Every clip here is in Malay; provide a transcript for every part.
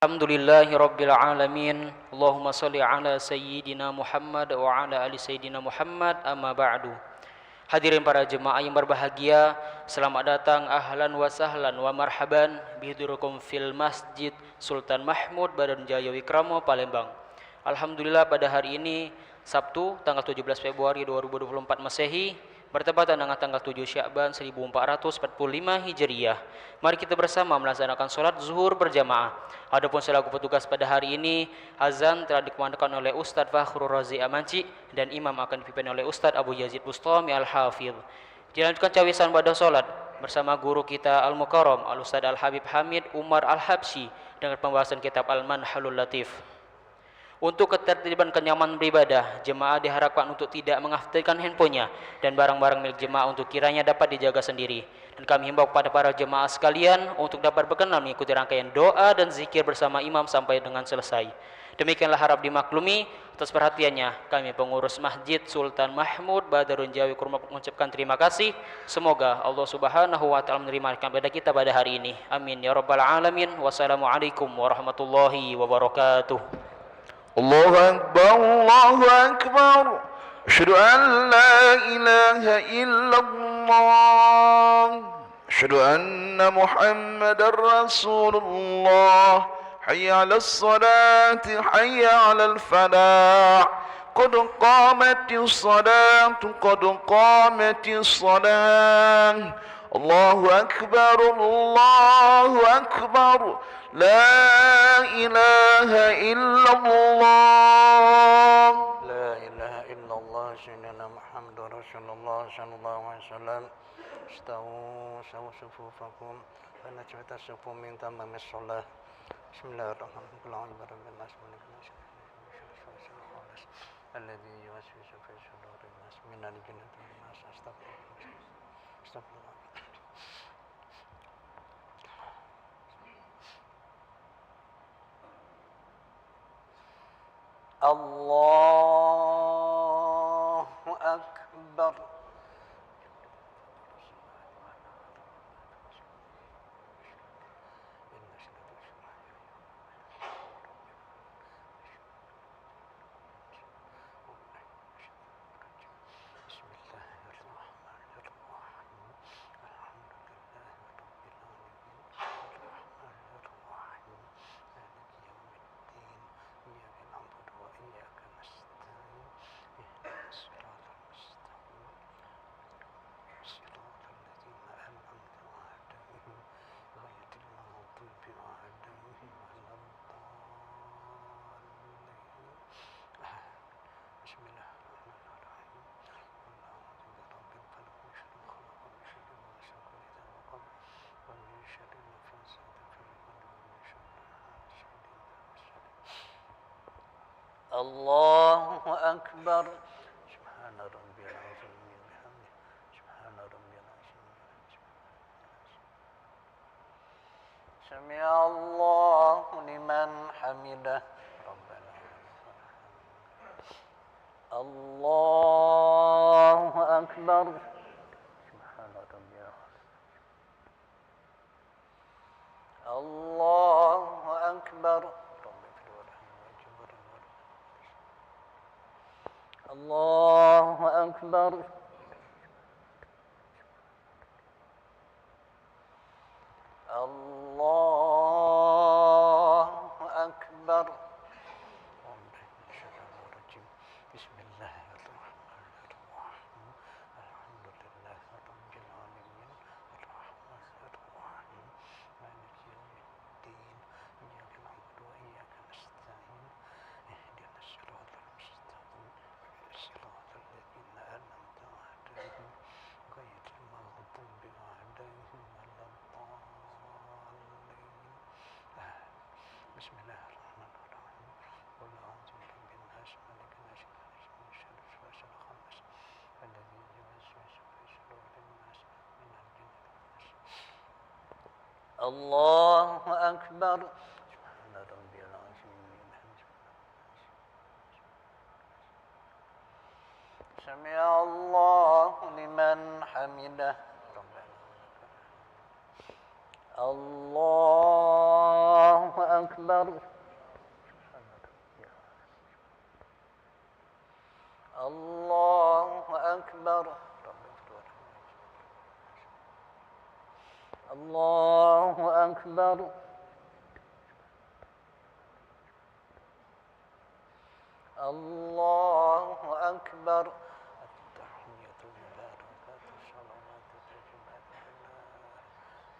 Alhamdulillahi Rabbil Alamin. Allahumma salli ala Sayyidina Muhammad wa ala ali Sayyidina Muhammad, amma ba'du. Hadirin para jemaah yang berbahagia, selamat datang, ahlan wa sahlan wa marhaban bihudurukum fil Masjid Sultan Mahmud Badarunjaya Wikramo, Palembang. Alhamdulillah pada hari ini Sabtu tanggal 17 Februari 2024 Masehi bertepatan dengan tanggal 7 Sya'ban 1445 Hijriah. Mari kita bersama melaksanakan sholat zuhur berjamaah. Adapun selaku petugas pada hari ini, azan telah dikumandangkan oleh Ustadz Fakhrul Razi Amanci dan imam akan dipimpin oleh Ustadz Abu Yazid Bustami Al-Hafidh. Dilanjutkan cawisan pada sholat bersama guru kita Al-Mukarram Al-Ustadz Al-Habib Hamid Umar Al-Habsyi dengan pembahasan kitab Al-Manhalul Latif. Untuk ketertiban kenyamanan beribadah, jemaah diharapkan untuk tidak mengaktifkan handphonenya dan barang-barang milik jemaah untuk kiranya dapat dijaga sendiri. Dan kami himbau kepada para jemaah sekalian untuk dapat berkenan mengikuti rangkaian doa dan zikir bersama imam sampai dengan selesai. Demikianlah harap dimaklumi. Atas perhatiannya, kami pengurus Masjid Sultan Mahmud Badarunjaya Wikramo mengucapkan terima kasih. Semoga Allah Subhanahu wa taala menerima ibadah kita pada hari ini. Amin ya rabbal alamin. Wassalamualaikum warahmatullahi wabarakatuh. الله أكبر الله أكبر أشهد أن لا إله إلا الله أشهد أن محمد رسول الله حي على الصلاة حي على الفلاح قد قامت الصلاة قد قامت الصلاة الله أكبر الله أكبر لا إله إلا الله لا إله إلا الله سيدنا محمد رسول الله صلى الله عليه وسلم استووا صفوفكم فنجمة الصفوف من تمام الصلاة بسم الله الرحمن الرحيم الذي يوسوس في صدور الناس من الجنة والناس استغفر الله الله أكبر الله أكبر سبحان ربي العظيم بحمده سبحان ربي العظيم سمع الله لمن حمده ربنا الله أكبر سبحان ربي العظيم الله أكبر الله أكبر الله أكبر بسم الله الرحمن الرحيم الحمد لله رب العالمين الرحمن الرحيم مالك يوم الدين إياك نعبد وإياك نستعين اهدنا الصراط المستقيم صراط الذين أنعمت عليهم غير المغضوب عليهم ولا الضالين بسم الله الرحمن الرحيم قل أعوذ برب الناس ملك الناس من شر الوسواس الخناس الذي يوسوس في صدور الناس من الجنة والناس الله أكبر سبحان ربي العظيم سمع الله لمن حمده ربنا الله أكبر الله أكبر الله أكبر الله أكبر التحية المباركات الصلوات الطيبات لله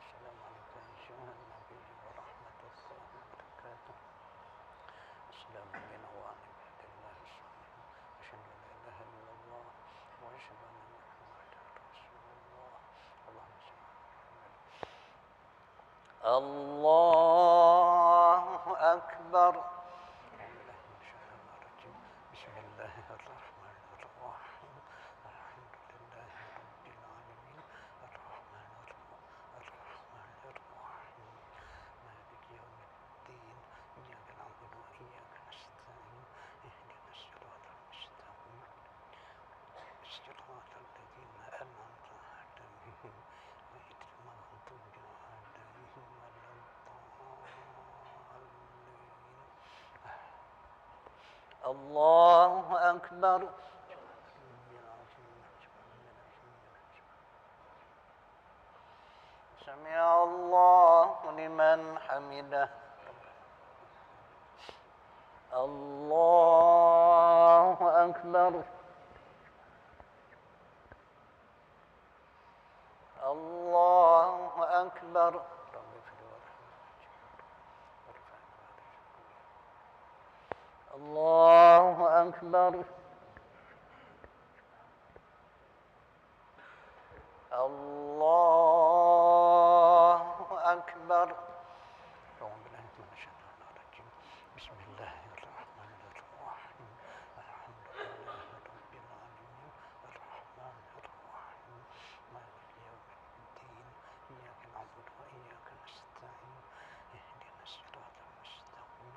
السلام عليك أيها النبي ورحمة الله وبركاته السلام علينا وعلى عباد الله الصالحين أشهد أن لا إله إلا الله وأشهد أن محمدا رسول الله اللهم صل على محمد الله أكبر بسم الله الرحمن الرحيم الحمد لله رب العالمين الرحمن الرحيم مالك يوم الدين إياك نعبد وإياك نستعين اهدنا الصراط المستقيم صراط الذين أنعمت عليهم غير المغضوب عليهم ولا الضالين الله أكبر سمع الله لمن حمده الله أكبر الله أكبر الله أكبر الله أكبر أعوذ بالله من الشيطان الرجيم بسم الله الرحمن الرحيم الحمد لله رب العالمين الرحمن الرحيم مالك يوم الدين إياك نعبد وإياك نستعين اهدنا الصراط المستقيم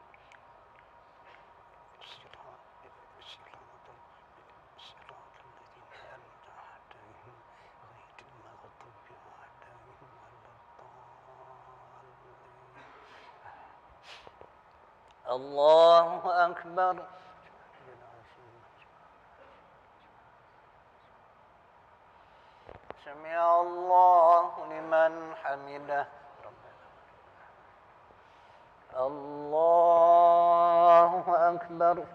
صراط الذين أنعمت عليهم غير المغضوب عليهم ولا الضالين الله أكبر سمع الله لمن حمده الله أكبر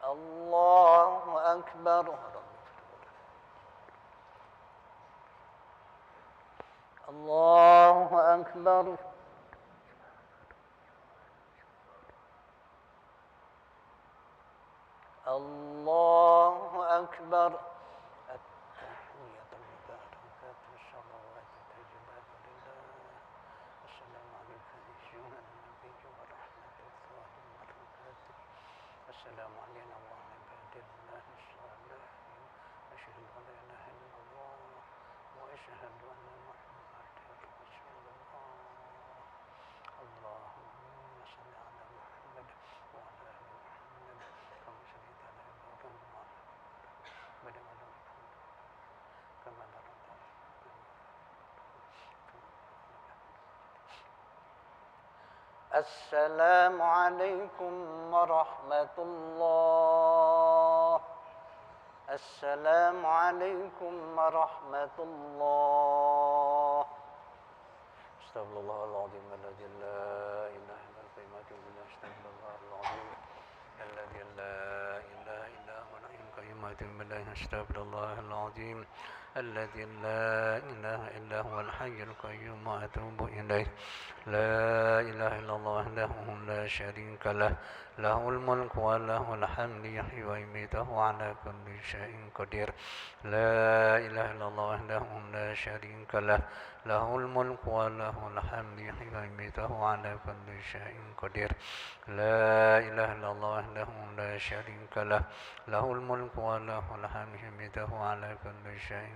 الله أكبر الله أكبر الله أكبر التحية المباركات الصلوات الطيبات لله السلام عليك أيها النبي ورحمة الله وبركاته السلام علينا وعلى عباد الله الصالحين أشهد أن لا إله إلا الله وأشهد أن محمدا رسول الله اللهم صل على محمد وعلى آل محمد كما صليت على إبراهيم وعلى آل محمد كما باركت على السلام عليكم ورحمة الله السلام عليكم ورحمة الله استغفر الله العظيم الذي لا إله إلا القيمة من استغفر الله العظيم الذي لا إله إلا هو الحي القيوم بالله استغفر الله العظيم الذي لا إله إلا هو الحي القيوم وأتوب إليه لا إله إلا الله وحده لا شريك له له الملك وله الحمد يحيي ويميت وهو على كل شيء قدير لا إله إلا الله وحده لا شريك له له الملك وله الحمد يحيي ويميت وهو على كل شيء قدير لا إله إلا الله وحده لا شريك له له الملك وله الحمد يحيي ويميت وهو على كل شيء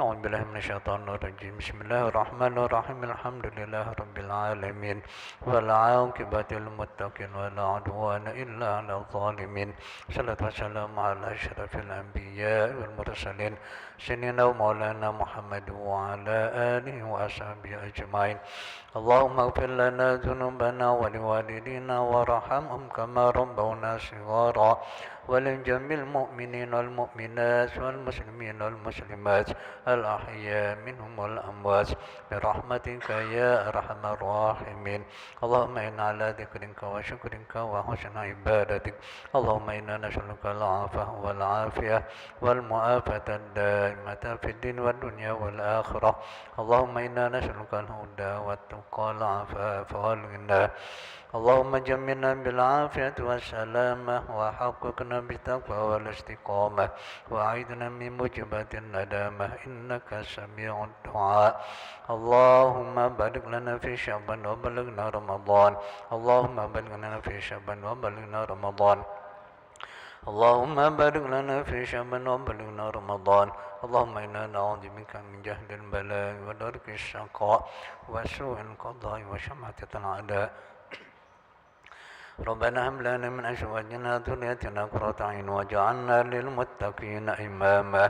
أعوذ بالله من الشيطان الرجيم بسم الله الرحمن الرحيم الحمد لله رب العالمين والعاقبة للمتقين ولا عدوان إلا على الظالمين صلاة والسلام على أشرف الأنبياء والمرسلين سيدنا ومولانا محمد وعلى آله وأصحابه أجمعين اللهم اغفر لنا ذنوبنا ولوالدينا وارحمهم كما ربونا صغارا ولجميع المؤمنين والمؤمنات والمسلمين والمسلمات الأحياء منهم والأموات برحمتك يا أرحم الراحمين اللهم إنا على ذكرك وشكرك وحسن عبادتك اللهم إنا نسألك العافية والعافية والمعافاة الدائمة في الدين والدنيا والآخرة اللهم إنا نسألك الهدى والتقى والعفاف والغنى اللهم جملنا بالعافية والسلامة وحققنا بالتقوى والاستقامة وأعذنا من موجبات الندامة إنك سميع الدعاء اللهم بارك لنا في شعبان وبلغنا رمضان اللهم بارك لنا في شعبان وبلغنا رمضان اللهم بارك لنا في شعبان وبلغنا رمضان اللهم إنا نعوذ بك من جهد البلاء ودرك الشقاء وسوء القضاء وشماتة الأعداء ربنا هب لنا من أزواجنا وذريتنا قرة أعين واجعلنا للمتقين إماما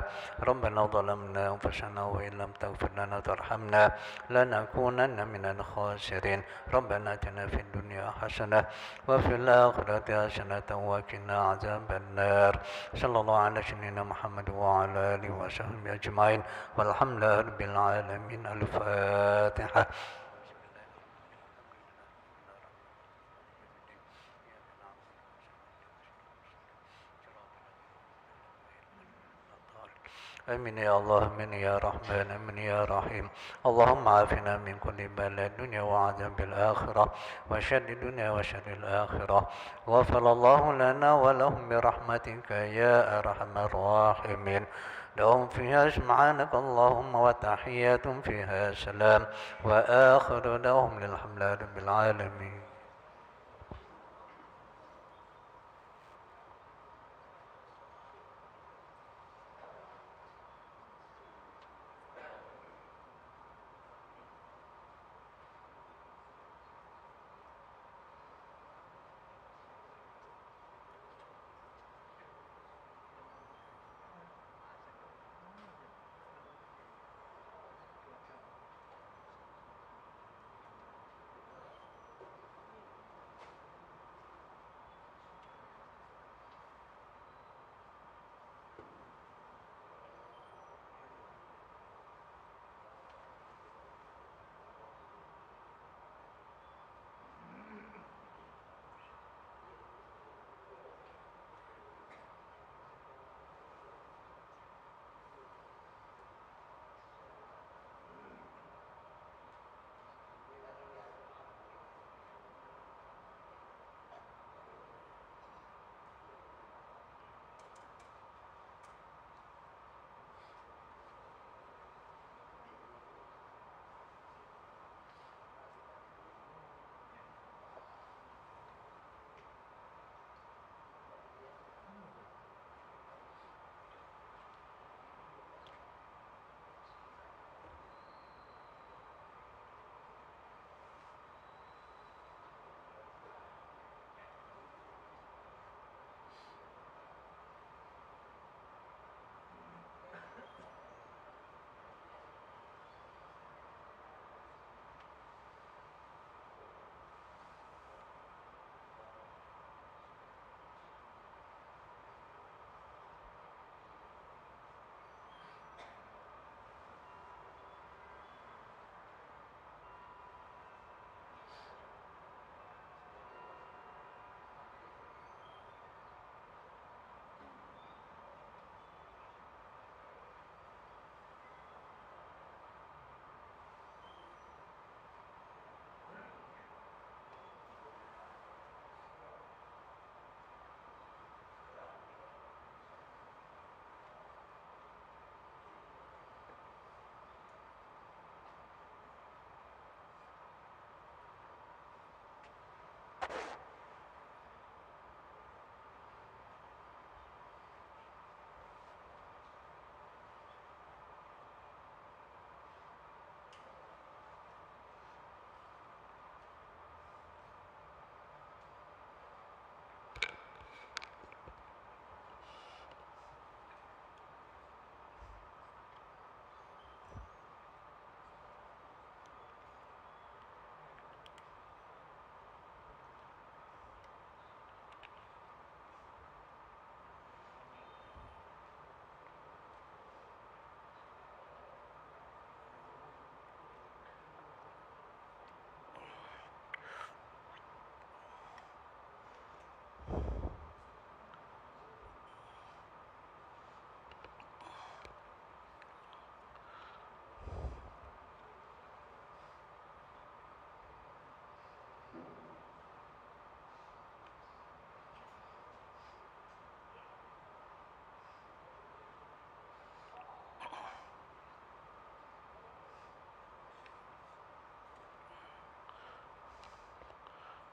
ربنا ظلمنا أنفسنا وإن لم تغفر لنا وترحمنا لنكونن من الخاسرين ربنا آتنا في الدنيا حسنة وفي الآخرة حسنة وقنا عذاب النار صلى الله على سيدنا محمد وعلى آله وصحبه أجمعين والحمد لله رب العالمين الفاتحة آمين يا الله آمين يا رحمن آمين يا رحيم اللهم عافنا من كل بلاء الدنيا وعذاب الآخرة وشر الدنيا وشر الآخرة غفر الله لنا ولهم برحمتك يا أرحم الراحمين لهم فيها سبحانك اللهم وتحيات فيها سلام وآخر لهم للحمد لله رب العالمين.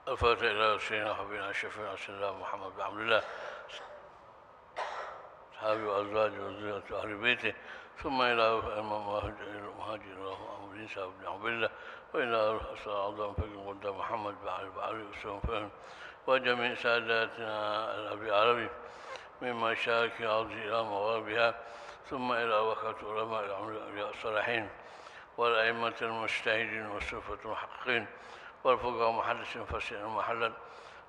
الفاتح إلى سيدنا حبيبنا شفيعنا سيدنا محمد بن عبد الله أصحابه وأزواجه وذريته وأهل بيته، ثم إلى المهاجر له أمر عيسى بن عبد الله، وإلى أسرى أعظم فقه قدام محمد بن علي وسلم فهم، وجميع ساداتنا الأبي العربي من مشارق الأرض إلى مغاربها، ثم إلى وقت علماء الصالحين والأئمة المجتهدين والصوفة المحققين والفقهاء محدثين فاسقين محلا،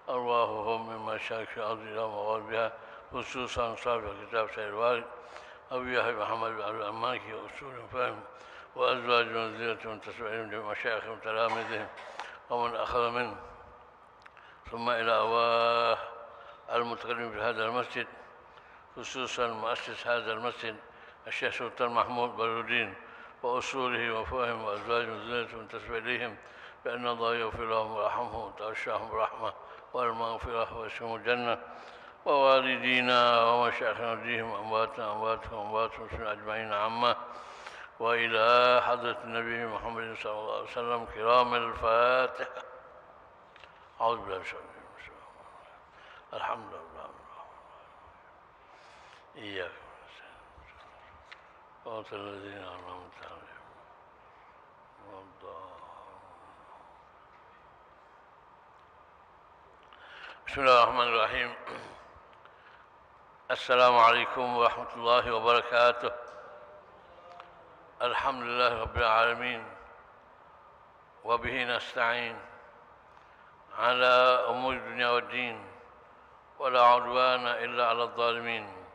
أرواحهم من مشارق الأرض إلى مغاربها، خصوصا صاحب كتاب سيد الوالد أبي يحيى محمد بن عبد المالكي وأصول فهم، وأزواج وذرية تسبعين بمشايخ وتلامذهم ومن أخذ منه، ثم إلى أواه المتقدم في هذا المسجد، خصوصا مؤسس هذا المسجد الشيخ سلطان محمود برودين وأصوله وفهم وأزواج وذرية تسبع إليهم بأن الله يغفر لهم ويرحمهم وتغشاهم برحمة والمغفرة ويسهم الجنة، ووالدينا ومشايخنا وديهم أمواتنا أمواتهم أجمعين عامة، وإلى حضرة النبي محمد صلى الله عليه وسلم كرام الفاتحة. أعوذ بالله من الشيطان الرجيم. الحمد لله إياك صراط الذين أنعمت عليهم بسم الله الرحمن الرحيم. السلام عليكم ورحمة الله وبركاته. الحمد لله رب العالمين، وبه نستعين على أمور الدنيا والدين، ولا عدوان إلا على الظالمين،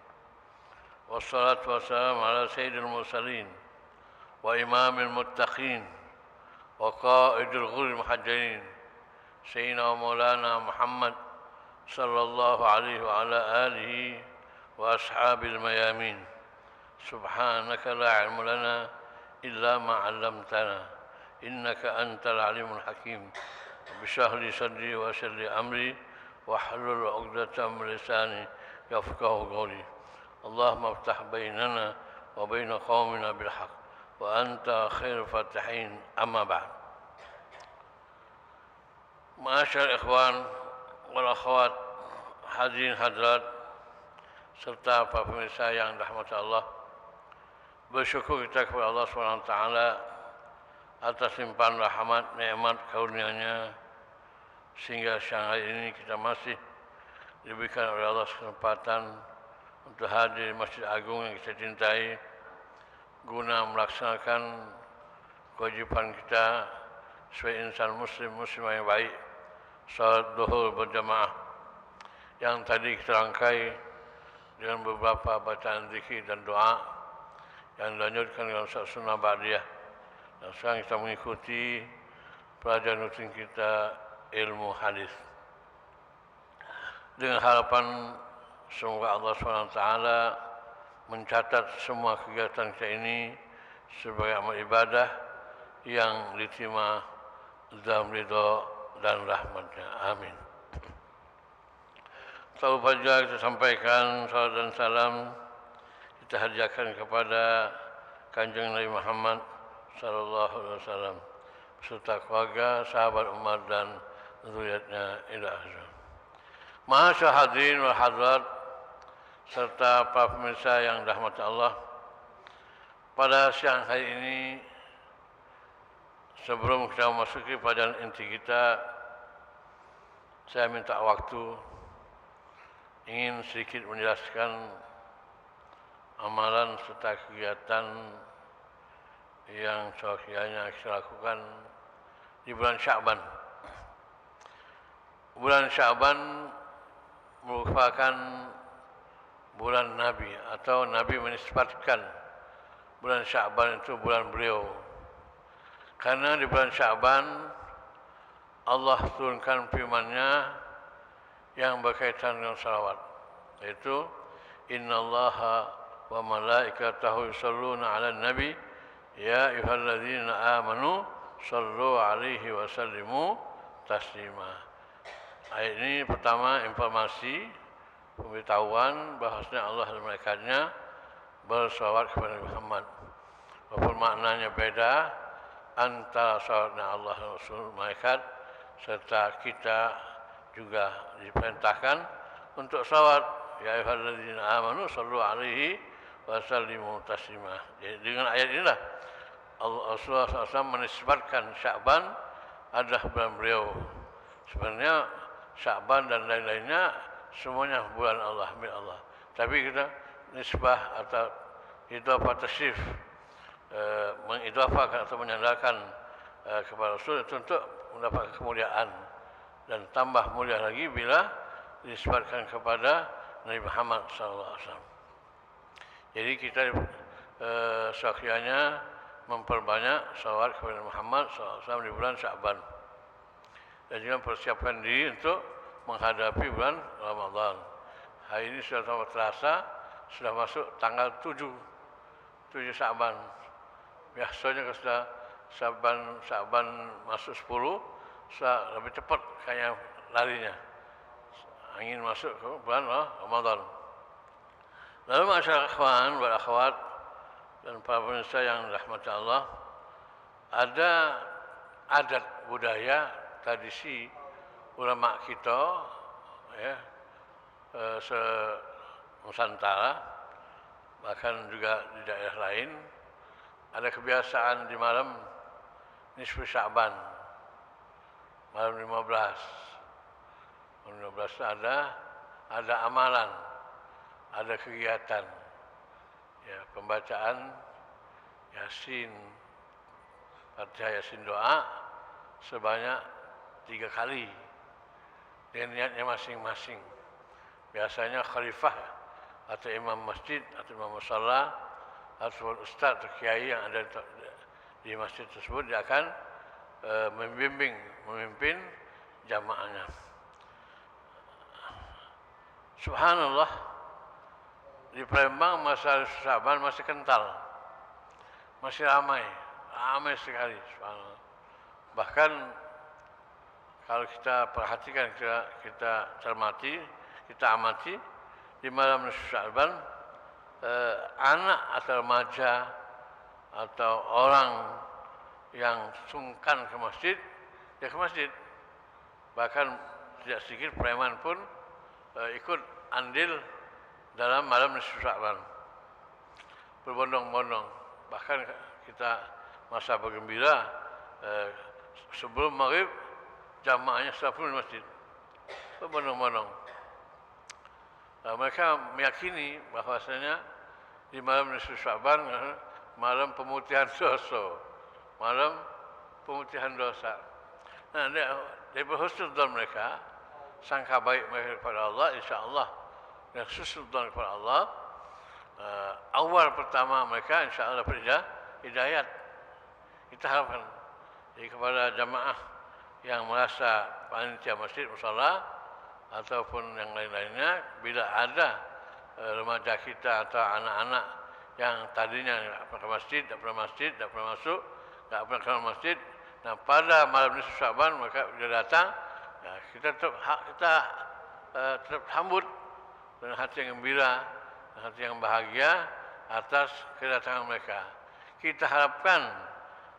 والصلاة والسلام على سيد المرسلين وإمام المتقين وقائد الغر المحجلين سيدنا ومولانا محمد صلى الله عليه وعلى آله وأصحاب الميامين. سبحانك لا علم لنا إلا ما علمتنا إنك أنت العليم الحكيم. بشرح لي صدري ويسر لي أمري واحلل عقدة من لساني يفقهوا قولي. اللهم افتح بيننا وبين قومنا بالحق وأنت خير الفاتحين. أما بعد، معاشر الإخوان والأخوات, hadirin hadirat serta para pemirsa yang dirahmati Allah, bersyukur kita kepada Allah SWT atas limpahan rahmat, nikmat, karunia-Nya sehingga siang hari ini kita masih diberikan oleh Allah kesempatan untuk hadir di Masjid Agung yang kita cintai guna melaksanakan kewajiban kita sebagai insan muslimah yang baik, salat duhur berjamaah yang tadi kita rangkai dengan beberapa bacaan zikir dan doa yang dilanjutkan dengan salat sunnah ba'diyah, dan sekarang kita mengikuti pelajaran rutin kita ilmu hadis dengan harapan semoga Allah SWT mencatat semua kegiatan kita ini sebagai amal ibadah yang diterima dalam ridha dan rahmatnya. Amin. Tak lupa juga kita sampaikan salam dan salam kita hadiahkan kepada Kanjeng Nabi Muhammad sallallahu alaihi wasallam beserta keluarga, sahabat Umar dan zuriatnya ila akhir. Masyaallah hadirin wal hadirat serta para pemirsa yang dirahmati Allah, pada siang hari ini sebelum kita memasuki pelajaran inti kita, saya minta waktu ingin sedikit menjelaskan amalan serta kegiatan yang sekiranya kita lakukan di bulan Sya'ban. Bulan Sya'ban merupakan bulan Nabi, atau Nabi menisbatkan bulan Sya'ban itu bulan beliau. Karena di bulan Sya'ban Allah turunkan firman-Nya yang berkaitan dengan salawat, yaitu innallaha wa malaikatahu yusholluna 'alan nabi ya ayyuhalladzina amanu shallu 'alaihi wa sallimu taslima. Ayat ini pertama informasi, pemberitahuan bahwasanya Allah dan malaikatnya bersalawat kepada Muhammad. Walaupun maknanya beda antara salawatnya Allah dan Rasul malaikat, serta kita juga diperintahkan untuk salawat. Ya ayyuhalladzina amanu shallu alaihi wa sallimu taslima. Jadi dengan ayat inilah Rasulullah SAW menisbatkan Sya'ban adalah bulan beliau. Sebenarnya Sya'ban dan lain-lainnya semuanya bulan Allah, milik Allah. Tapi kita nisbah atau idhafah tasyrif, mengidhafahkan atau menyandarkan kepada Rasul itu untuk mendapat kemuliaan, dan tambah mulia lagi bila dinisbatkan kepada Nabi Muhammad SAW. Jadi kita sekiannya memperbanyak salawat kepada Muhammad SAW di bulan Sya'ban, dan juga persiapkan diri untuk menghadapi bulan Ramadan. Hari ini sudah terasa sudah masuk tanggal 7 Sya'ban. Biasanya kalau sudah Sya'ban masuk 10, sudah lebih cepat kayaknya larinya. Ingin masuk ke bulan Ramadan. Lalu masyarakat ikhwan wal akhwat dan para pemirsa yang dirahmati Allah, ada adat budaya tradisi ulama kita ya, se-Nusantara, bahkan juga di daerah lain, ada kebiasaan di malam nisfu Sya'ban, malam 15 ada amalan, ada kegiatan, ya, pembacaan Yasin, Fatihah Yasin doa sebanyak 3 kali dengan niatnya masing-masing. Biasanya khalifah atau imam masjid atau imam musalla atau ustaz atau kiai yang ada di masjid tersebut, dia akan memimpin jamaahnya. Subhanallah, di Palembang masa Sya'ban masih kental, masih ramai sekali. Subhanallah. Bahkan kalau kita perhatikan, kita cermati, kita amati, di malam Sya'ban anak atau remaja atau orang yang sungkan ke masjid, dia ke masjid. Bahkan tidak sedikit preman pun ikut andil dalam malam nisfu Sya'ban, berbondong-bondong. Bahkan kita masa bergembira sebelum maghrib jamaahnya sudah penuh di masjid, berbondong-bondong. Mereka meyakini bahwasanya di malam nisfu Sya'ban malam pemutihan dosa, malam pemutihan dosa. Nah, dari husnudzon mereka, sangka baik mereka kepada Allah, insya-Allah, dan husnudzon kepada Allah, awal pertama mereka insya-Allah dapat hidayat. Kita harapkan jadi kepada jamaah yang merasa panitia masjid, musala ataupun yang lain-lainnya, bila ada remaja kita atau anak-anak yang tadinya tidak pernah ke masjid, tidak pernah masuk, tidak pernah ke masjid, nah pada malam nisfu Sya'ban mereka sudah datang, ya, kita tetap sambut dengan hati yang gembira, dengan hati yang bahagia atas kedatangan mereka. Kita harapkan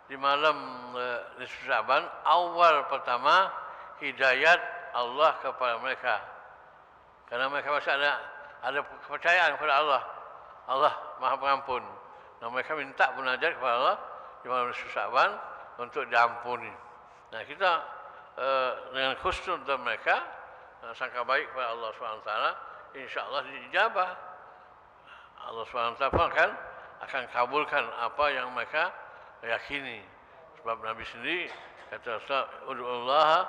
di malam nisfu Sya'ban awal pertama hidayat Allah kepada mereka, karena mereka masih ada kepercayaan kepada Allah. Allah Maha Pengampun. Nah, mereka minta munajat kepada Allah di malam nisfu Sya'ban untuk diampuni. Nah, kita dengan husnudzon mereka, sangka baik kepada Allah SWT, insya-Allah diijabah. Allah SWT akan kabulkan apa yang mereka yakini. Sebab Nabi sendiri kata, "Ud'ullaha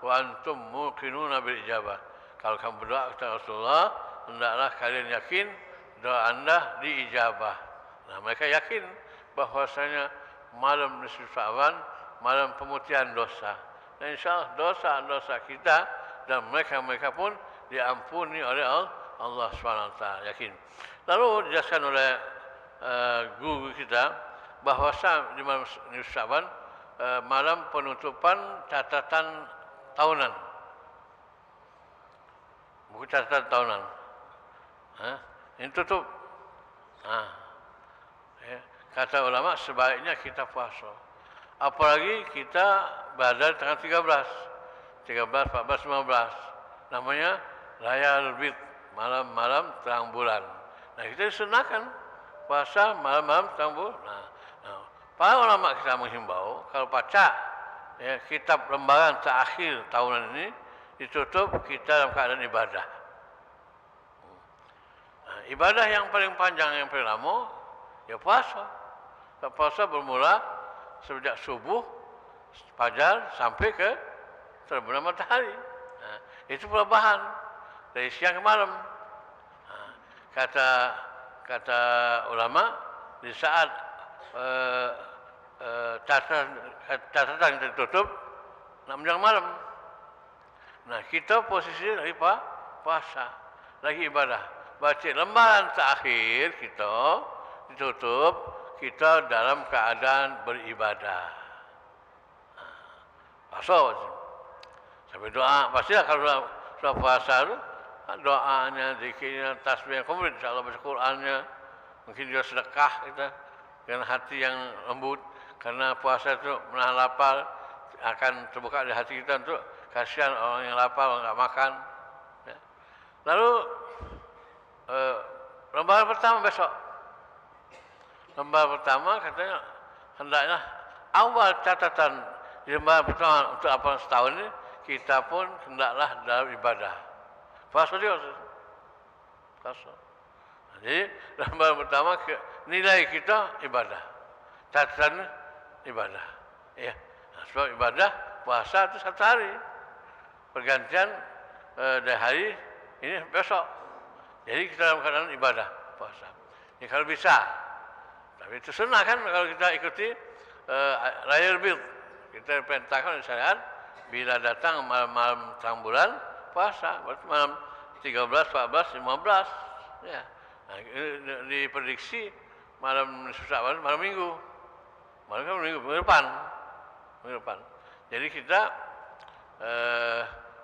wa antum muqinuna bil ijabah." Kalau kamu berdoa kepada Rasulullah, hendaklah kalian yakin doa Anda diijabah. Nah, mereka yakin bahwasanya malam nisfu Sya'ban malam pemutihan dosa. Dan insya-Allah dosa-dosa kita dan mereka pun diampuni oleh Allah SWT, yakin. Lalu dijelaskan oleh guru kita bahwasanya di malam nisfu Sya'ban malam penutupan catatan tahunan, buku catatan tahunan. Ini tutup. Kata ulama sebaiknya kita puasa. Apalagi kita berada tanggal 13. 13, 14, 15. Namanya Layal Bid, malam-malam terang bulan. Nah, kita disunahkan puasa malam-malam terang bulan. Nah, para ulama kita menghimbau kalau baca ya, kitab lembaran terakhir tahunan ini ditutup kita dalam keadaan ibadah. Nah, ibadah yang paling panjang, yang paling lama, ya puasa. Puasa bermula sejak subuh, fajar sampai ke terbenam matahari. Nah, itu perubahan dari siang ke malam. Nah, kata ulama di saat catatan tertutup 6 jam malam. Nah, kita posisi lagi puasa, lagi ibadah. Baca lembaran terakhir kita ditutup, kita dalam keadaan beribadah. Puasa sampai doa, pastilah kalau sudah puasa itu doanya, zikirnya, tasbih yang komplit, insyaallah baca Qur'annya, mungkin juga sedekah kita dengan hati yang lembut, karena puasa itu menahan lapar, akan terbuka di hati kita untuk kasihan orang yang lapar, orang nggak makan. Ya. Lalu lembaran pertama besok. Lembaran pertama katanya hendaknya awal catatan di lembaran pertama untuk apa setahun ini kita pun hendaklah dalam ibadah. Puasa juga. Puasa. Jadi lembaran pertama nilai kita ibadah. Catatan ibadah. Ya. Nah, sebab ibadah puasa itu 1 hari. Pergantian dari hari ini besok. Jadi kita dalam keadaan ibadah puasa. Ya, kalau bisa. Tapi itu sunnah kan kalau kita ikuti Layal Bid. Kita perintahkan oleh syariat bila datang malam-malam terang bulan puasa. Malam 13, 14, 15. Ya. Nah, diprediksi malam Sya'ban, malam Minggu. Malam Minggu depan. Jadi kita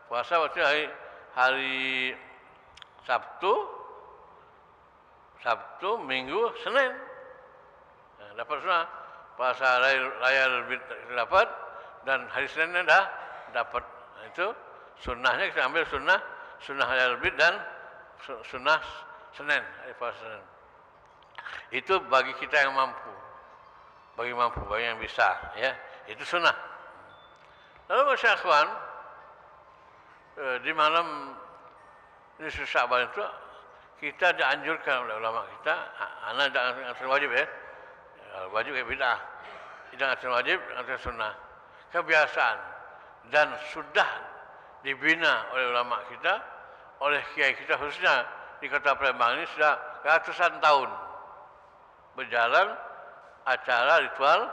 puasa waktu hari Sabtu, Minggu, Senin. Nah, dapat sunnah puasa Layal Bid dapat, dan hari Seninnya dah dapat. Nah, itu sunnahnya kita ambil sunnah Layal Bid dan sunnah Senin, hari puasa Senin. Itu bagi kita yang mampu, bagi yang bisa, ya. Itu sunnah. Lalu masyarakat di malam nisfu Sya'ban itu kita dianjurkan oleh ulama kita, anak jangan wajib ya, wajib kayak bid'ah, jangan wajib, jangan sunnah, kebiasaan, dan sudah dibina oleh ulama kita, oleh kiai kita khususnya di kota Palembang ini sudah ratusan tahun berjalan acara ritual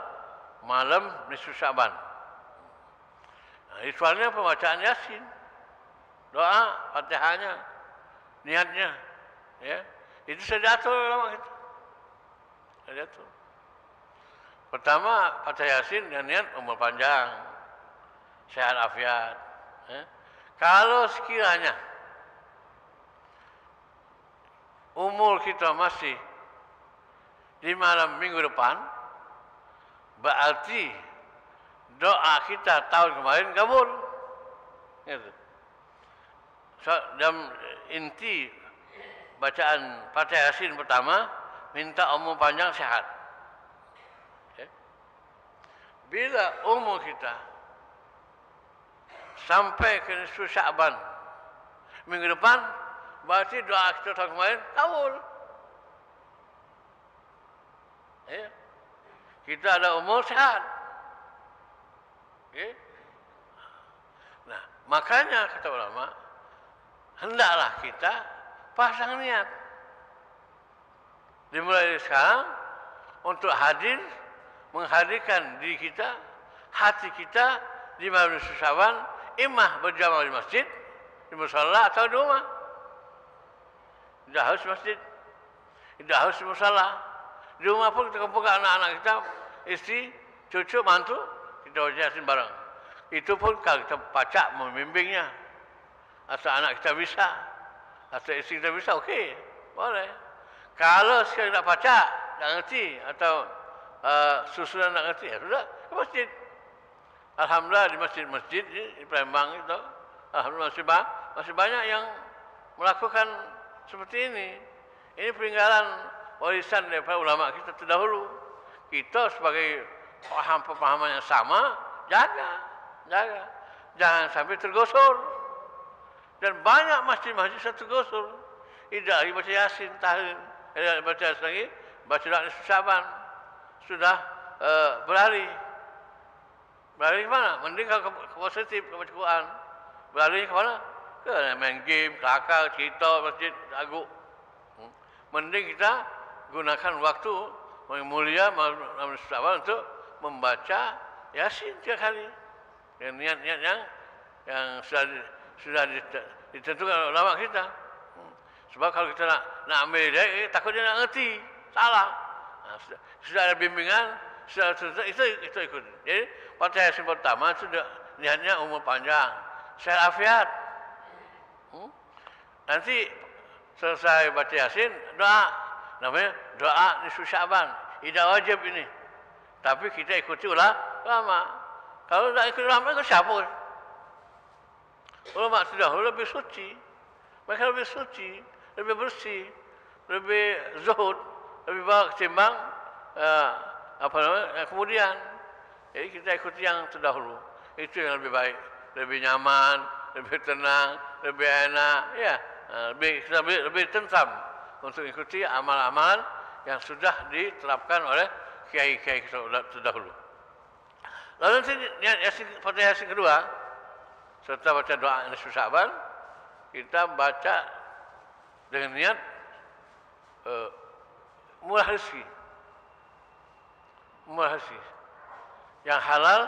malam nisfu Sya'ban. Nah, ritualnya pembacaan Yasin, doa, Fatihahnya, niatnya, ya, itu sudah diatur ulama kita. Sudah diatur. Pertama, Fatihah Yasin dan niat umur panjang, sehat afiat. Ya. Kalau sekiranya umur kita masih di malam minggu depan, berarti doa kita tahun kemarin kabul. Gitu. So, dalam inti bacaan Fatihah Yasin pertama, minta umur panjang sehat. Okay. Bila umur kita sampai ke nisfu Sya'ban minggu depan, berarti doa kita tahun kemarin kabul. Ya. Kita ada umur sehat. Okay. Nah, makanya kata ulama, hendaklah kita pasang niat. Dimulai dari sekarang untuk hadir, menghadirkan diri kita, hati kita di malam nisfu Sya'ban, imah berjamaah di masjid, di musala atau di rumah. Tidak harus masjid, tidak harus di musala. Di rumah pun kita kumpulkan anak-anak kita, istri, cucu, mantu, kita baca Yasin bareng. Itu pun kalau kita pacak membimbingnya, atau anak kita bisa, atau istri kita bisa, okey, boleh. Kalau sekali tak pacak, tak ngerti, atau susunan tak ngerti, ya sudah, ke masjid. alhamdulillah di masjid-masjid di Palembang itu, alhamdulillah masih banyak yang melakukan seperti ini. Ini peninggalan warisan daripada ulama kita terdahulu. Kita sebagai pemahaman yang sama, jaga. Jangan sampai tergosor. Dan banyak masjid-masjid yang tergosor. Tidak lagi baca Yasin, tahun. Baca Yasin lagi, baca doa nisfu Syaban. Sudah berlari. Berlari ke mana? Mending kalau ke positif, ke baca Quran. Berlari ke mana? Ke main game, kelakar, cerita, masjid, lagu. Mending kita gunakan waktu yang mulia malam Syaban untuk membaca Yasin 3 kali. Dengan niat-niat yang sudah ditentukan oleh ulama kita. Sebab kalau kita nak ambil dia, takut dia nak ngerti, salah. Sudah ada bimbingan, itu ikut. Jadi Fatihah Yasin pertama itu niatnya umur panjang, sehat afiat. Nanti selesai baca Yasin, doa. Namanya doa nisfu Syaban. Tidak wajib ini. Tapi kita ikuti ulama. Kalau tidak ikut ulama, ikut siapa? Ulama sudah lebih suci. Mereka lebih suci, lebih bersih, lebih zuhud, lebih baik ketimbang kemudian. Jadi kita ikuti yang terdahulu. Itu yang lebih baik, lebih nyaman, lebih tenang, lebih enak, ya. Lebih tentram untuk ikuti amal-amalan yang sudah diterapkan oleh kiai-kiai kita terdahulu. Lalu nanti Fatihah Yasin kedua, serta baca doa nisfu Syaban, kita baca dengan niat murah rezeki, yang halal,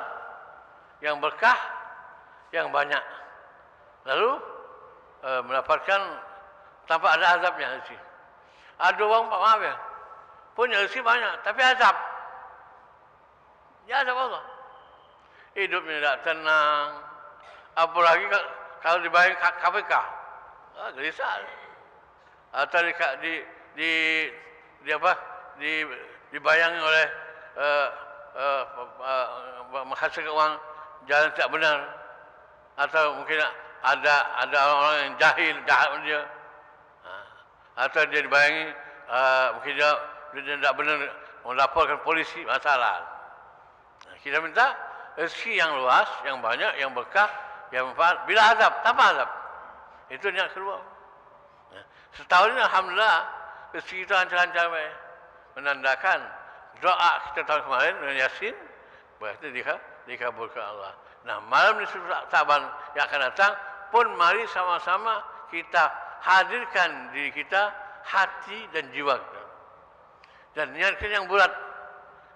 yang berkah, yang banyak. Lalu mendapatkan tanpa ada azabnya rezeki. Ada orang maaf ya, punya rezeki banyak, tapi azab. Ya azab Allah. Hidupnya tidak tenang. Apalagi kalau dibayang KPK, gelisah. Atau dibayangi oleh menghasilkan uang jalan tidak benar, atau mungkin ada orang-orang yang jahat dia, atau dia dibayangi mungkin dia tidak benar melaporkan polisi masalah. Kita minta rezeki yang luas, yang banyak, yang berkah, yang manfaat, bila azab, tanpa azab. Itu niat kedua. Setahun ini alhamdulillah rezeki kita lancar-lancar, menandakan doa kita tahun kemarin dengan Yasin berarti dikabulkan Allah. Nah, malam nisfu Syaban yang akan datang pun mari sama-sama kita hadirkan diri kita, hati dan jiwa kita. Dan niatkan yang bulat,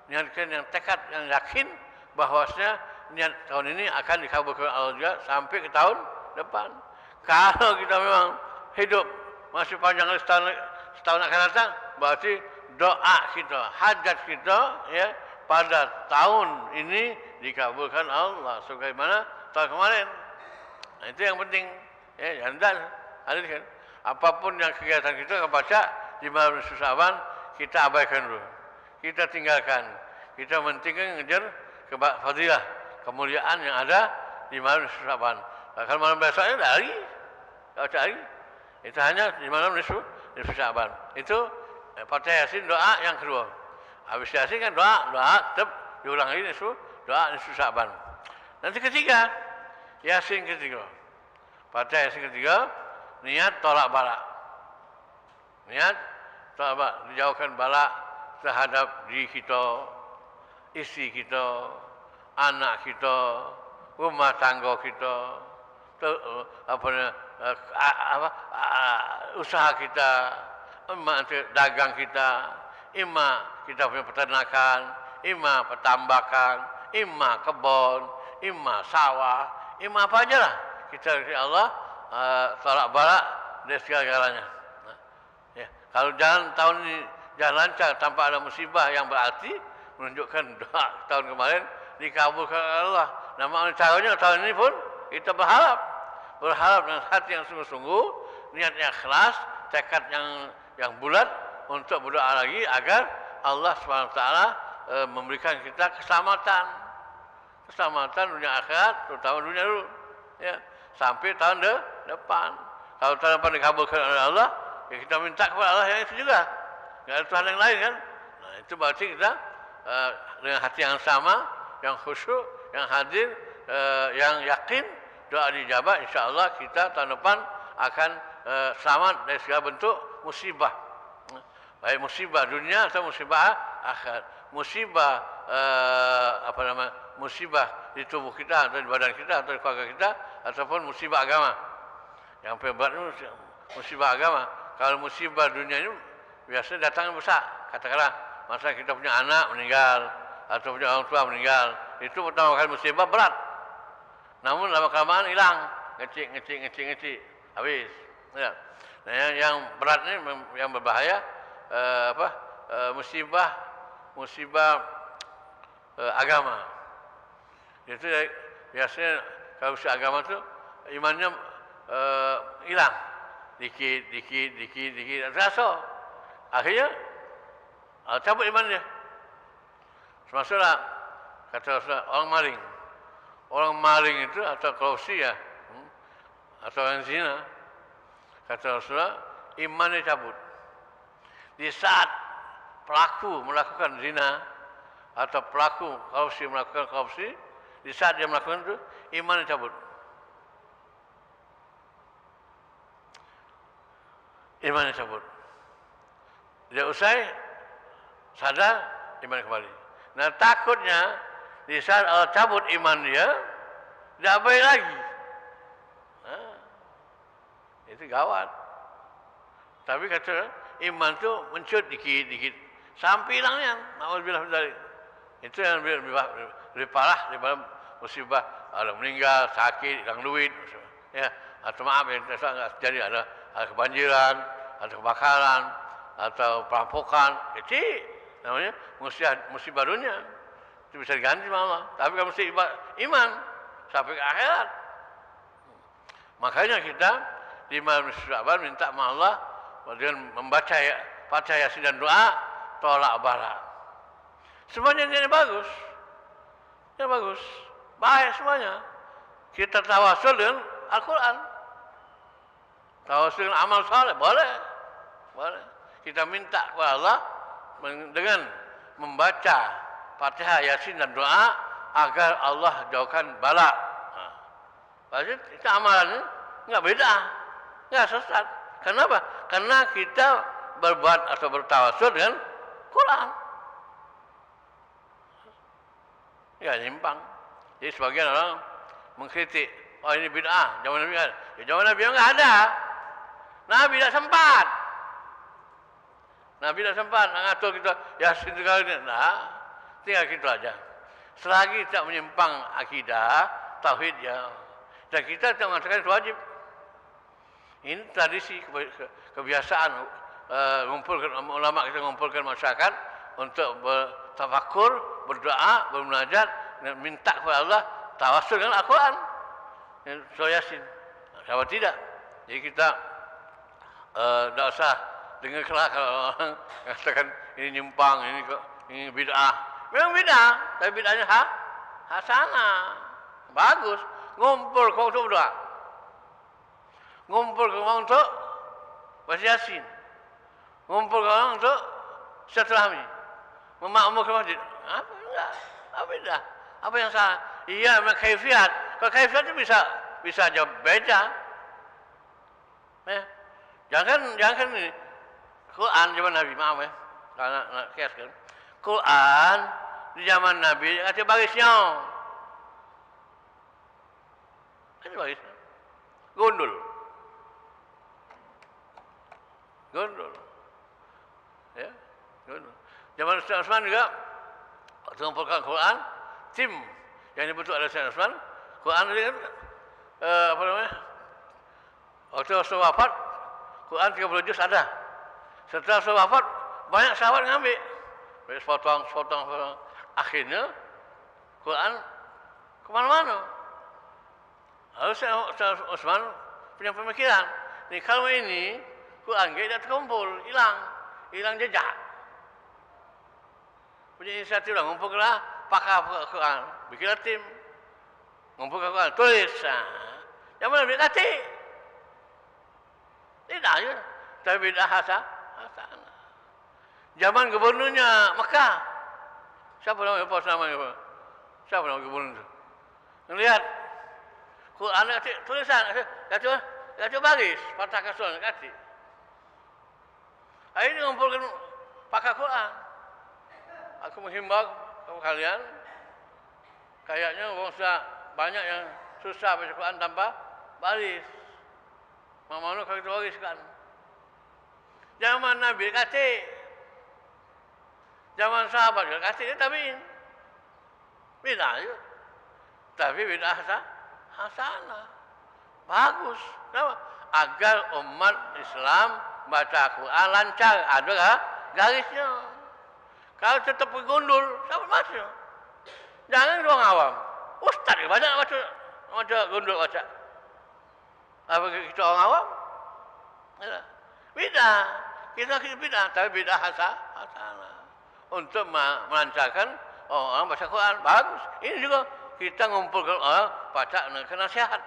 niatkan yang tekad, yang yakin bahwasanya niat tahun ini akan dikabulkan Allah juga sampai ke tahun depan. Kalau kita memang hidup masih panjang setahun akan datang, berarti doa kita, hajat kita ya pada tahun ini dikabulkan Allah sebagaimana tahun kemarin. Nah, itu yang penting. Ya, jangan hadirkan. Apapun yang kegiatan kita baca di malam nisfu Syaban, kita abaikan dulu. Kita tinggalkan. Kita mentingkan ngejar fadilah, kemuliaan yang ada di malam nisfu Syaban. Kalau malam besoknya dari, kalau cari, itu hanya di malam nisfu Syaban. Itu Fatihah Yasin doa yang kedua. Habis Yasin kan doa tetap diulang lagi doa nisfu Syaban. Nanti ketiga, Yasin ketiga. Fatihah Yasin ketiga, niat tolak bala. Niat tolak bala, dijauhkan bala terhadap diri kita, istri kita, anak kita, rumah tangga kita, usaha kita, dagang kita, kita punya peternakan, petambakan, kebun, sawah, apa aja lah. Kita dari Allah tolak balak dari segala-galanya. Ya, kalau jalan tahun ini jalan lancar tanpa ada musibah yang berarti menunjukkan doa tahun kemarin dikabulkan Allah. Nama caranya tahun ini pun kita berharap dengan hati yang sungguh-sungguh, niatnya ikhlas, tekad yang bulat untuk berdoa lagi agar Allah SWT memberikan kita keselamatan, keselamatan dunia akhirat, terutama dunia dulu. Ya, sampai tahun depan. Kalau tahun depan dikabulkan oleh Allah, ya kita minta kepada Allah yang itu juga. Enggak ada Tuhan yang lain kan? Nah, itu berarti kita dengan hati yang sama, yang khusyuk, yang hadir, yang yakin, doa dijabah, insya-Allah kita tahun depan akan selamat dari segala bentuk musibah. Baik musibah dunia atau musibah akhirat. Musibah musibah di tubuh kita atau di badan kita atau di keluarga kita ataupun musibah agama. Yang paling berat itu musibah agama. Kalau musibah dunia ini biasanya datang besar. Katakanlah masa kita punya anak meninggal atau punya orang tua meninggal, itu pertama kali musibah berat. Namun lama kelamaan hilang, ngecik, habis. Ya. Nah, yang berat ini yang berbahaya musibah agama. Itu biasanya kalau usia agama itu imannya hilang, dikit, terasa. Akhirnya cabut imannya. Termasuklah kata Rasulullah, orang maling itu atau korupsi ya, atau orang zina, kata Rasulullah, imannya cabut. Di saat pelaku melakukan zina atau pelaku korupsi melakukan korupsi, di saat dia melakukan itu, imannya cabut. Imannya cabut. Dia usai, sadar, iman kembali. Nah takutnya di saat Allah cabut iman dia, tidak baik lagi. Nah, itu gawat. Tapi kata iman itu mencut dikit, sampai hilangnya. Alhamdulillah dari itu yang lebih parah daripada musibah ada meninggal, sakit, hilang duit, ya atau maaf yang tidak terjadi ada kebanjiran, ada kebakaran, atau perampokan, kecil. Namanya musibah dunia itu bisa diganti sama Allah. Tapi kalau mesti iman sampai ke akhirat. Makanya kita di malam Sya'ban minta sama Allah dengan membaca Fatihah Yasin dan doa tolak bala. Semuanya ini bagus, ini bagus, baik semuanya. Kita tawasul dengan Al-Quran, tawasul dengan amal saleh, boleh. Kita minta kepada Allah dengan membaca Fatihah Yasin dan doa agar Allah jauhkan bala. Berarti kita amalan enggak beda, enggak sesat. Kenapa? Karena kita berbuat atau bertawasul dengan Quran. Ya nyimpang. Jadi sebagian orang mengkritik, oh ini bid'ah, zaman Nabi ada. Ya zaman Nabi enggak ada. Nabi tidak sempat. Nabi tidak sempat mengatur kita Yasin sekali ini. Nah, tinggal gitu aja. Selagi tak menyimpang akidah, tauhid ya. Dan kita tidak mengatakan itu wajib. Ini tradisi, kebiasaan mengumpulkan ulama, kita mengumpulkan masyarakat untuk bertafakur, berdoa, bermunajat, minta kepada Allah, tawasul dengan Al-Quran, surah Yasin. Kalau tidak, jadi kita tidak usah dengar kelak kalau orang katakan ini nyimpang, ini bid'ah. Memang bid'ah, tapi bid'ahnya hasanah, bagus. Ngumpul kau untuk berdoa, ngumpul ke orang untuk baca Yasin, ngumpul ke orang untuk silaturahmi, memakmurkan masjid. Apa enggak? Apa beda? Apa yang salah? Iya, memang kaifiat. Kalau kaifiat itu bisa jawab beda. Ya. Jangan ini Quran zaman Nabi, maaf ya, karena nak kiaskan. Quran di zaman Nabi ada barisnya. Ada barisnya. Gondol. Ya, gondol. Zaman Sayyidina Utsman juga waktu mengumpulkan Quran, tim yang dibentuk oleh Sayyidina Utsman, Quran ini kan apa namanya? Waktu Rasul wafat, Quran 30 juz ada. Setelah Rasul wafat, banyak sahabat ngambil. Banyak sepotong. Akhirnya, Quran kemana-mana. Lalu Sayyidina Utsman punya pemikiran. Nih, kalau ini, Quran tidak terkumpul, hilang jejak. Punya inisiatif lah, ngumpulkanlah pakar Quran, bikinlah tim, ngumpulkan Quran, tulis. Yang mana bidah katik? Tidak je. Tapi bidah hasanah. Zaman gubernurnya Mekah. Siapa nama pos namanya? Siapa nama gubernur itu? Melihat Quran katik tulisan, kata baris, patah kasuan katik. Hari ini ngumpulkan pakar Quran. Aku menghimbau kepada kalian, kayaknya orang banyak yang susah baca Quran tanpa baris. Mana kalau kita bariskan. Zaman Nabi katik, zaman sahabat katik dia tabiin. Bidah je. Tapi bidah hasanah. Bagus. Kenapa? Agar umat Islam baca Quran lancar. Ada garisnya. Kalau tetap bergundul, siapa baca? Jangan orang awam. Ustaz ke banyak baca gundul baca. Apa kita orang awam? Bidah. Kita bidah. Tapi bidah hasanah. Untuk melancarkan orang baca Quran. Bagus. Ini juga kita ngumpulkan orang baca kena nasihat.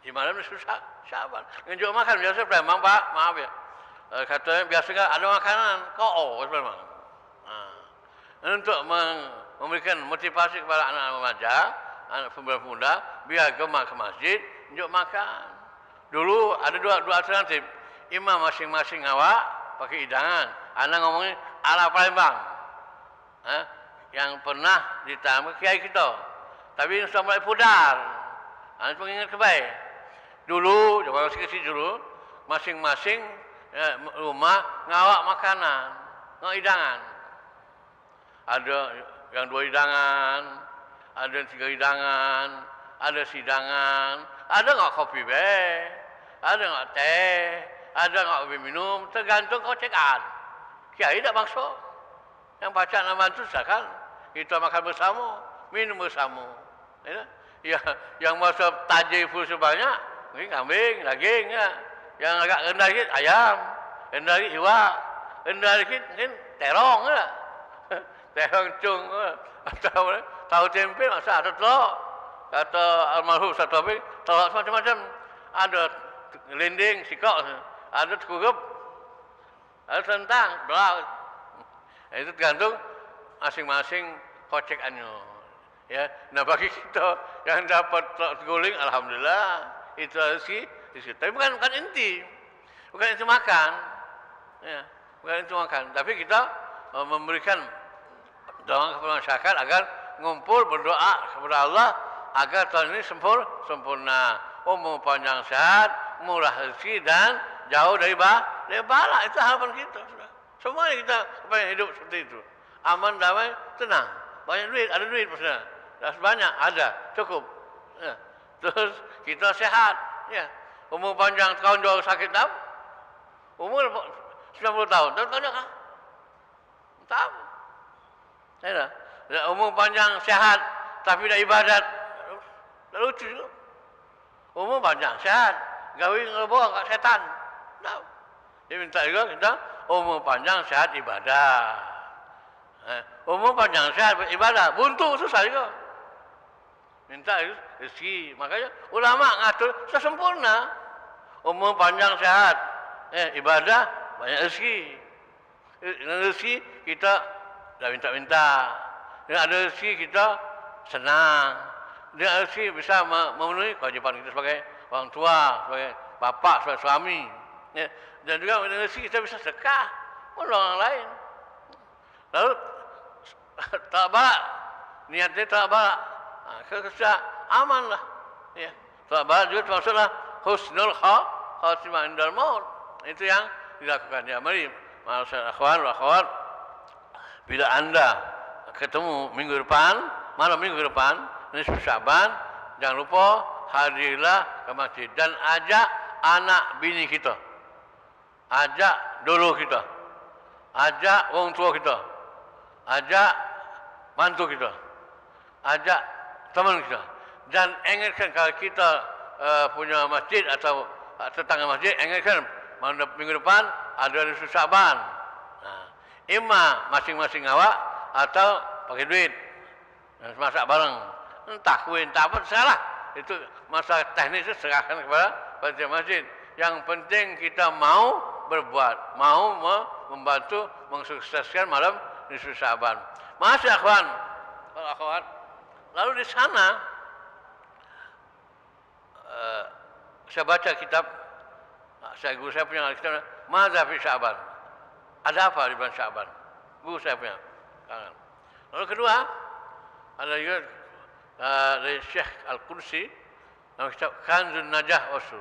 Di malam ni susah, Syaban. Ngejuk makan biasa memang Pak, maaf ya. Katanya biasa kan ada makanan, kau memang. Untuk memberikan motivasi kepada anak-anak remaja, anak pemuda, biar gemar ke masjid, ngejuk makan. Dulu ada dua alternatif. Imam masing-masing awak pakai hidangan. Anak ngomongin ala Palembang. Yang pernah ditambah kiai kita. Tapi sudah mulai pudar. Anak mengingat kebaik. Dulu, zaman masih kecil dulu, masing-masing rumah ngawak makanan, ngawak hidangan. Ada yang 2 hidangan, ada yang 3 hidangan, ada sidangan, ada ngawak kopi ada ngawak teh, ada ngawak minum, tergantung kocekan. Kiai tak maksud. Yang baca nama itu kan, kita makan bersama, minum bersama. Ya, yang masuk tajir full sebanyak, mungkin kambing, daging, ya. Yang agak rendah sikit ayam, rendah sikit iwak, rendah sikit mungkin terong, ya. Terong cung, tahu tempe masa ada telur. Kata almarhum Ustaz Taufik, telur macam-macam. Ada lending, sikok, ada kukup, ada sentang, belau. Itu tergantung masing-masing kocekannya. Ya, nah bagi kita yang dapat guling, alhamdulillah itu rezeki. Tapi bukan inti, bukan itu makan, ya, bukan itu makan. Tapi kita memberikan doa kepada masyarakat agar ngumpul berdoa kepada Allah agar tahun ini sempurna, umur panjang sehat, murah rezeki dan jauh dari bala. Itu harapan kita. Semuanya kita pengen hidup seperti itu, aman, damai, tenang. Banyak duit, ada duit maksudnya. Banyak, ada, cukup. Ya. Terus kita sehat. Ya. Umur panjang tahun jauh sakit tak? Umur 90 tahun. Tahu tak? Tak. Ya. Umur panjang sehat tapi tidak ibadat. Tak lucu juga. Umur panjang sehat, gawe ngelebok kat setan. Tak. Dia minta juga kita umur panjang sehat ibadah. Umur panjang sehat ibadah, buntu susah juga. Minta rezeki. Makanya ulama ngatur sesempurna. Umur panjang sehat, ibadah banyak rezeki. Rezeki kita dah minta-minta. Dengan ada rezeki kita senang. Dengan rezeki bisa memenuhi kewajipan kita sebagai orang tua, sebagai bapa, sebagai suami. Ya. Dan juga dengan rezeki kita bisa sedekah menolong orang lain. Lalu tak balak, niatnya tak balak. Kerja aman lah. Ya. Tak balak juga termasuklah husnul khatimah indal maut. Itu yang dilakukan. Ya, mari, masyarakat akhwat, bila anda ketemu minggu depan, malam minggu depan, nisfu Syaban, jangan lupa hadirlah ke masjid dan ajak anak bini kita, ajak dulu kita, ajak orang tua kita, ajak mantu kita, ajak teman kita, dan ingatkan kalau kita punya masjid atau tetangga masjid, ingatkan minggu depan ada nisfu Syaban. Nah, imam masing-masing awak atau pakai duit. Masak bareng. Takwin, tak apa, salah. Itu masalah teknis itu serahkan kepada panitia masjid. Yang penting kita mau berbuat, mau membantu mensukseskan malam nisfu Sya'ban. Masih akhwan, akhwat. Lalu di sana saya baca kitab, guru saya punya kitab, Madza fi Sya'ban. Ada apa di bulan Sya'ban? Guru saya punya. Lalu kedua, ada juga dari Syekh Al-Qudsi, dalam kitab Kanzun Najah Wasul.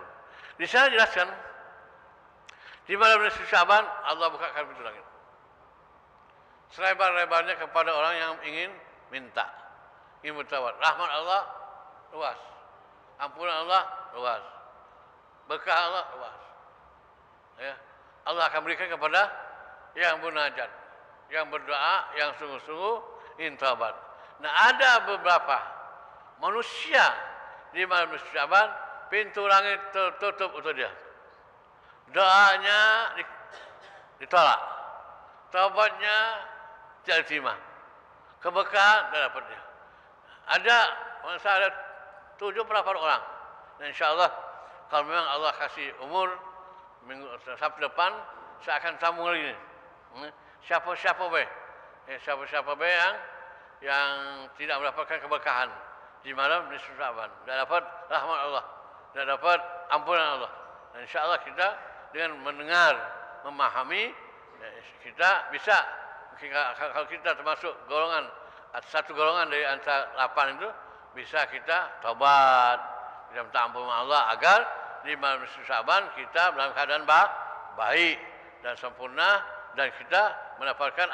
Di sana jelaskan, di malam nisfu Sya'ban Allah bukakan pintu langit selebar-lebarnya kepada orang yang ingin minta, ingin bertawar. Rahmat Allah luas, ampunan Allah luas, berkah Allah luas. Ya, Allah akan berikan kepada yang munajat, yang berdoa, yang sungguh-sungguh ingin taubat. Nah, ada beberapa manusia di malam nisfu Sya'ban pintu langit tertutup untuk dia. Doanya ditolak, taubatnya tidak diterima, keberkahan tidak dapat dia. Ada masa ada 78 orang. Dan insyaAllah kalau memang Allah kasih umur minggu Sabtu depan saya akan sambung lagi. Siapa-siapa yang tidak mendapatkan keberkahan di malam nisfu Sya'ban, tidak dapat rahmat Allah, tidak dapat ampunan Allah. Dan insyaAllah kita dengan mendengar, memahami, kita bisa, kalau kita termasuk golongan, satu golongan dari antara 8 itu, bisa kita taubat, kita minta ampunan Allah agar di malam nisfu Sya'ban kita dalam keadaan baik dan sempurna, dan kita mendapatkan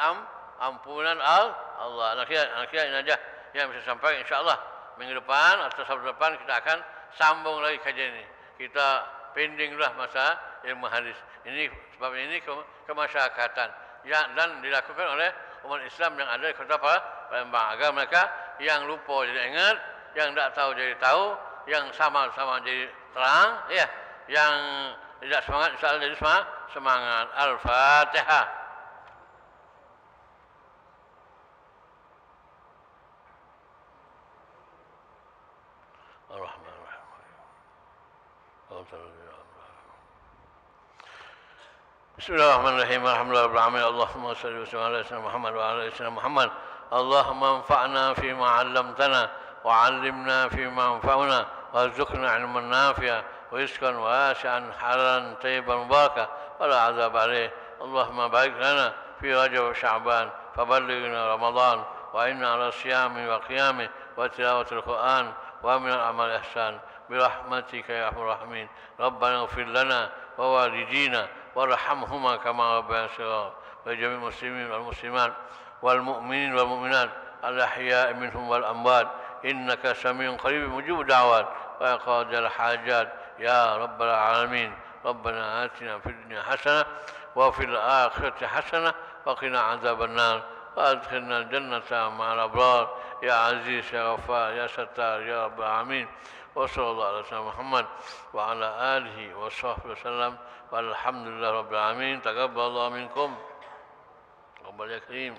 ampunan Allah. Akhirnya ini aja yang bisa sampaikan. InsyaAllah minggu depan atau Sabtu depan kita akan sambung lagi kajian ini. Kita pendinglah masa ilmu hadis. Ini sebab ini kemasyarakatan dan dilakukan oleh umat Islam yang ada di kota Palembang, agar mereka yang lupa jadi ingat, yang tidak tahu jadi tahu, yang sama-sama jadi terang, ya, yang tidak semangat insyaallah jadi semangat. Al-Fatihah. Bismillahirrahmanirrahim. Alhamdulillahirabbil alamin. Allahumma shalli wa sallim ala sayyidina Muhammad wa ala ali sayyidina Muhammad. Allahumma anfa'na fima 'allamtana wa 'allimna fima yanfa'una warzuqna 'ilman nafi'a wa rizqan wasi'an halalan tayyiban mubarakan wa la 'adzab 'alayh. Allahumma barik lana fi Rajab wa Sya'ban faballighna Ramadan wa inna 'ala siyami wa qiyami wa tilawatil Qur'an wa min al-amal ihsan برحمتك يا ارحم الراحمين. ربنا اغفر لنا ووالدينا وارحمهما كما ربيانا صغارا ولجميع المسلمين والمسلمات والمؤمنين والمؤمنات الأحياء منهم والأموات إنك سميع قريب مجيب الدعوات ويقضي الحاجات يا رب العالمين. ربنا آتنا في الدنيا حسنة وفي الآخرة حسنة وقنا عذاب النار وأدخلنا الجنة مع الأبرار يا عزيز يا غفار يا ستار يا رب العالمين. وصلى الله على سيدنا محمد وعلى آله وصحبه وسلم والحمد لله رب العالمين. تقبل الله منكم. تقبل يا كريم.